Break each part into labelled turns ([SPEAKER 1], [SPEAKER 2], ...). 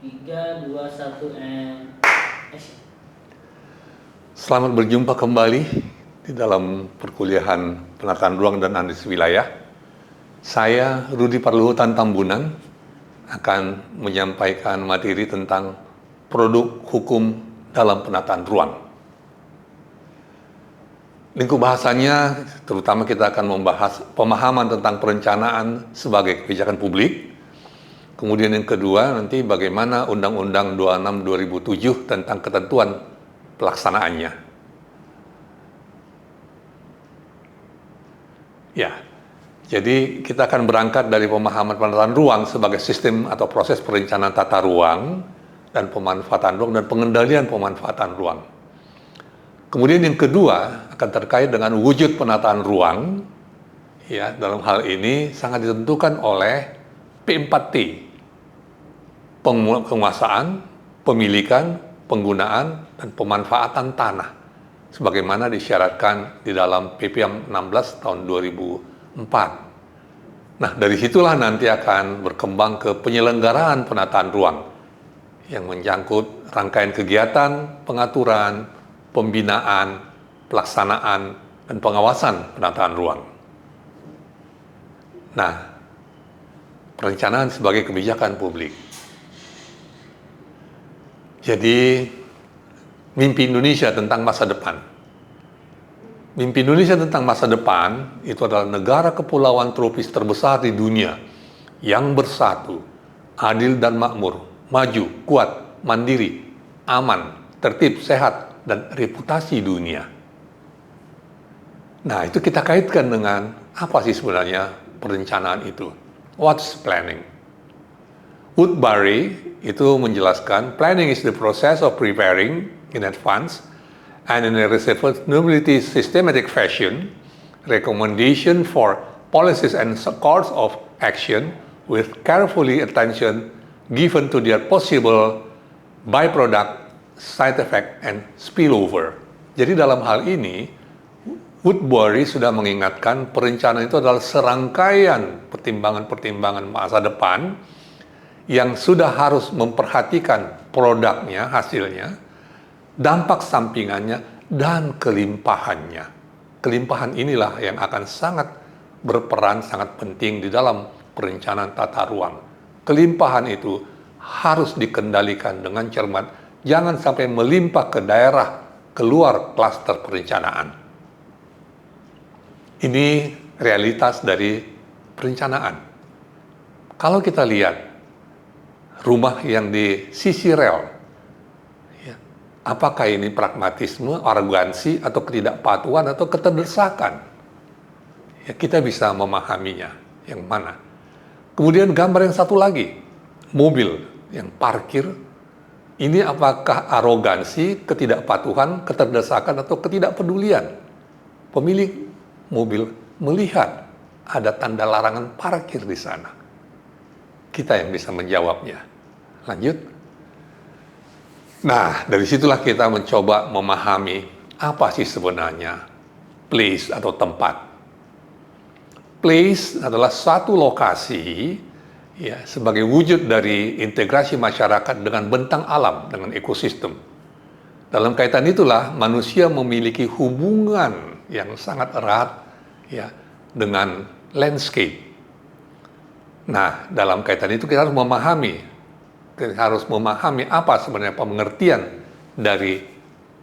[SPEAKER 1] 3, 2, 1, and action.
[SPEAKER 2] Selamat berjumpa kembali di dalam perkuliahan penataan ruang dan analisis wilayah. Saya Rudi Parluhutan Tambunan akan menyampaikan materi tentang produk hukum dalam penataan ruang. Lingkup bahasanya terutama kita akan membahas pemahaman tentang perencanaan sebagai kebijakan publik. Kemudian yang kedua nanti bagaimana Undang-Undang 26 2007 tentang ketentuan pelaksanaannya. Ya, jadi kita akan berangkat dari pemahaman penataan ruang sebagai sistem atau proses perencanaan tata ruang dan pemanfaatan ruang dan pengendalian pemanfaatan ruang. Kemudian yang kedua akan terkait dengan wujud penataan ruang. Ya, dalam hal ini sangat ditentukan oleh P4T. Penguasaan, pemilikan, penggunaan, dan pemanfaatan tanah sebagaimana disyaratkan di dalam PP 16 tahun 2004. Nah, dari situlah nanti akan berkembang ke penyelenggaraan penataan ruang yang menyangkut rangkaian kegiatan, pengaturan, pembinaan, pelaksanaan, dan pengawasan penataan ruang. Nah, perencanaan sebagai kebijakan publik. Jadi, mimpi Indonesia tentang masa depan. Mimpi Indonesia tentang masa depan itu adalah negara kepulauan tropis terbesar di dunia yang bersatu, adil dan makmur, maju, kuat, mandiri, aman, tertib, sehat, dan reputasi dunia. Nah, itu kita kaitkan dengan apa sih sebenarnya perencanaan itu? What's planning? Woodbury itu menjelaskan, planning is the process of preparing in advance and in a reasonably systematic fashion, recommendation for policies and course of action with carefully attention given to their possible byproduct, side effect, and spillover. Jadi dalam hal ini, Woodbury sudah mengingatkan perencanaan itu adalah serangkaian pertimbangan-pertimbangan masa depan yang sudah harus memperhatikan produknya, hasilnya, dampak sampingannya, dan kelimpahannya. Kelimpahan inilah yang akan sangat berperan, sangat penting di dalam perencanaan tata ruang. Kelimpahan itu harus dikendalikan dengan cermat, jangan sampai melimpah ke daerah keluar klaster perencanaan. Ini realitas dari perencanaan. Kalau kita lihat rumah yang di sisi rel, ya, apakah ini pragmatisme, arogansi, atau ketidakpatuhan, atau keterdesakan? Ya, kita bisa memahaminya yang mana. Kemudian gambar yang satu lagi, mobil yang parkir, ini apakah arogansi, ketidakpatuhan, keterdesakan, atau ketidakpedulian? Pemilik mobil melihat ada tanda larangan parkir di sana. Kita yang bisa menjawabnya. Lanjut. Nah, dari situlah kita mencoba memahami apa sih sebenarnya place atau tempat. Place adalah satu lokasi ya sebagai wujud dari integrasi masyarakat dengan bentang alam, dengan ekosistem. Dalam kaitan itulah manusia memiliki hubungan yang sangat erat ya dengan landscape. Nah, dalam kaitan itu kita harus memahami apa sebenarnya pengertian dari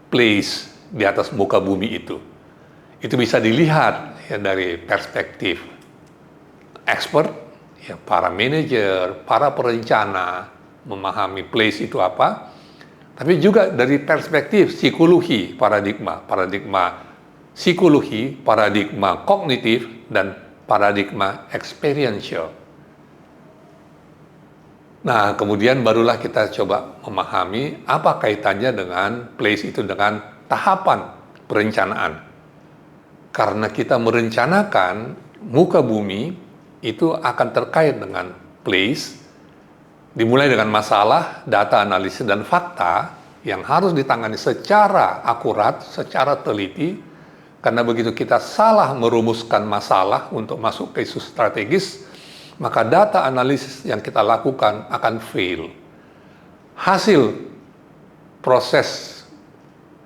[SPEAKER 2] place di atas muka bumi itu. Itu bisa dilihat ya dari perspektif expert, ya para manajer, para perencana memahami place itu apa, tapi juga dari perspektif psikologi, paradigma psikologi, paradigma kognitif, dan paradigma experiential. Nah, kemudian barulah kita coba memahami apa kaitannya dengan place itu dengan tahapan perencanaan. Karena kita merencanakan muka bumi itu akan terkait dengan place, dimulai dengan masalah, data analisis, dan fakta yang harus ditangani secara akurat, secara teliti, karena begitu kita salah merumuskan masalah untuk masuk ke isu strategis, maka data analisis yang kita lakukan akan fail. hasil proses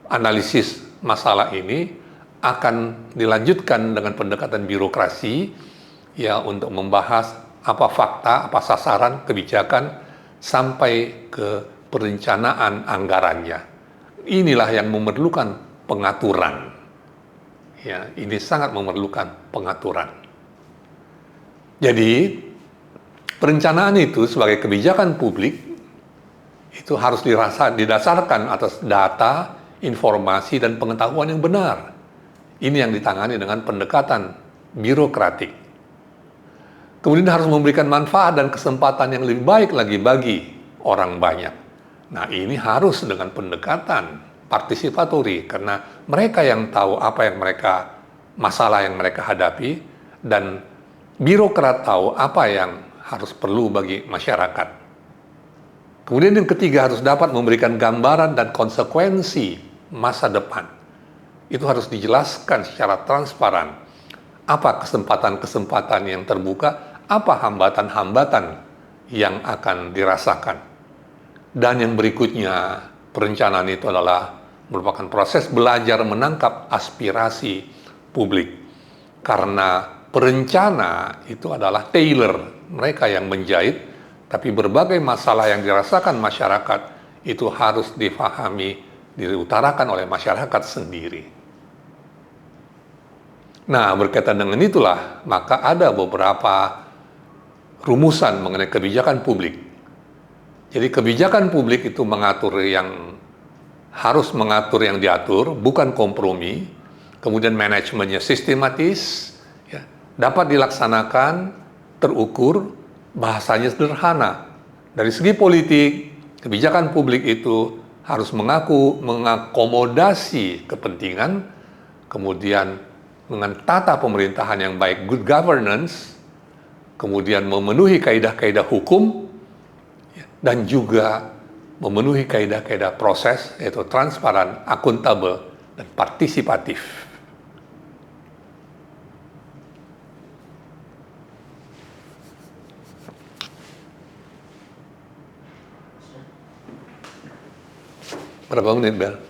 [SPEAKER 2] analisis masalah ini akan dilanjutkan dengan pendekatan birokrasi ya untuk membahas apa fakta, apa sasaran kebijakan sampai ke perencanaan anggarannya. Inilah yang memerlukan pengaturan. Ya, ini sangat memerlukan pengaturan. Jadi, perencanaan itu sebagai kebijakan publik itu harus didasarkan atas data, informasi, dan pengetahuan yang benar. Ini yang ditangani dengan pendekatan birokratik. Kemudian harus memberikan manfaat dan kesempatan yang lebih baik lagi bagi orang banyak. Nah, ini harus dengan pendekatan partisipatori, karena mereka yang tahu apa yang masalah yang mereka hadapi, dan birokrat tahu apa yang harus perlu bagi masyarakat. Kemudian yang ketiga, harus dapat memberikan gambaran dan konsekuensi masa depan. Itu harus dijelaskan secara transparan. Apa kesempatan-kesempatan yang terbuka, apa hambatan-hambatan yang akan dirasakan. Dan yang berikutnya, perencanaan itu adalah merupakan proses belajar menangkap aspirasi publik. Karena perencana itu adalah tailor, mereka yang menjahit, tapi berbagai masalah yang dirasakan masyarakat itu harus difahami, diutarakan oleh masyarakat sendiri. Nah, berkaitan dengan itulah, maka ada beberapa rumusan mengenai kebijakan publik. Jadi kebijakan publik itu harus mengatur yang diatur, bukan kompromi. Kemudian manajemennya sistematis, ya, dapat dilaksanakan, terukur, bahasanya sederhana. Dari segi politik, kebijakan publik itu harus mengakomodasi kepentingan, kemudian dengan tata pemerintahan yang baik, good governance, kemudian memenuhi kaidah-kaidah hukum, dan juga memenuhi kaidah-kaidah proses, yaitu transparan, akuntabel, dan partisipatif. Berapa menit, Bel?